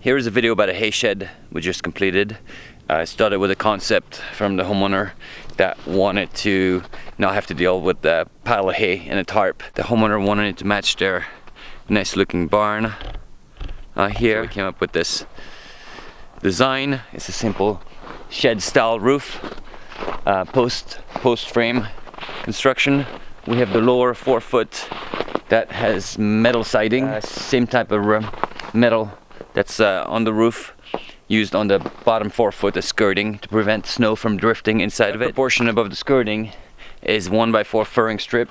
Here is a video about a hay shed we just completed. I started with a concept from the homeowner that wanted to not have to deal with the pile of hay and a tarp. The homeowner wanted it to match their nice looking barn here. So we came up with this design. It's a simple shed style roof, post frame construction. We have the lower 4 foot that has metal siding, same type of metal that's on the roof, used on the bottom 4 foot as skirting to prevent snow from drifting inside of it. The portion above the skirting is 1x4 furring strip,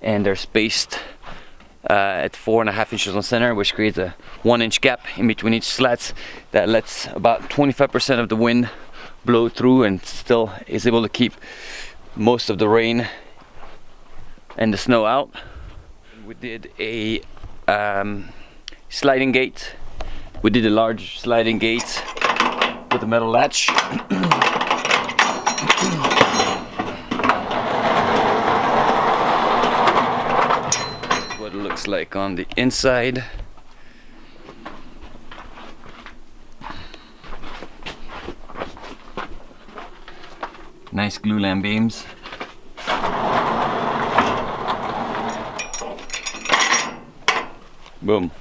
and they're spaced at 4.5 inches on center, which creates a 1 inch gap in between each slats that lets about 25% of the wind blow through and still is able to keep most of the rain and the snow out. We did a sliding gate. We did a large sliding gate with a metal latch. What it looks like on the inside. Nice glue lamp beams. Boom.